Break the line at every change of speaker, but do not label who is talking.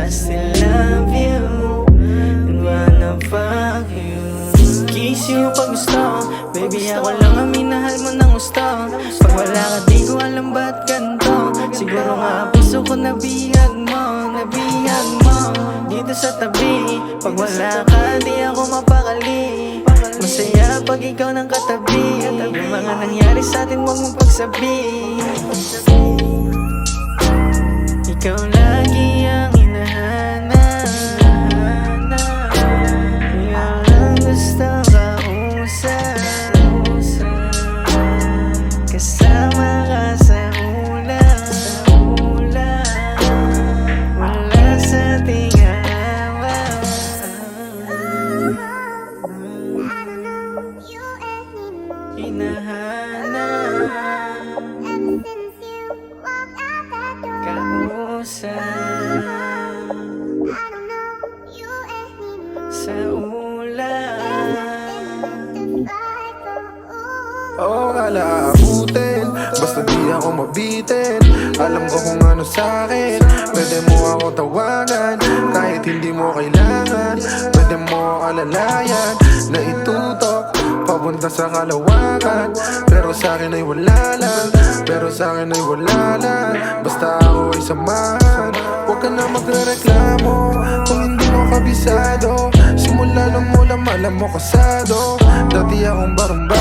I still love you and wanna fuck you. Kiss you pag gusto, baby ako lang ang minahal mo ng gusto. Pag wala ka di ko alam ba't ganito. Siguro nga puso ko nabihag mo, nabihag mo dito sa tabi. Pag wala ka di ako mapakali. Masaya pag ikaw nang katabi. Yung mga nangyari sa atin huwag mong pagsabi. Ikaw lagi ang hinahanap. Ikaw lang gusto kausap. Kasama ka sa ulan. Wala sa ating hawa. Hinahanap kausap sa ulan.
Oo nga aabutin, basta di ako mabitin. Alam ko kung ano sa'kin, pwede mo ako tawagan. Kahit hindi mo kailangan, pwede mo alalayan. Na itutok, papunta sa kalawakan. Pero sa'kin ay wala lang, pero sa'kin ay wala lang. Basta ako ay samahan. Huwag ka na magrereklamo kung hindi mo kabisado. Simula nung mula malam mo kasado. Dati akong barumba,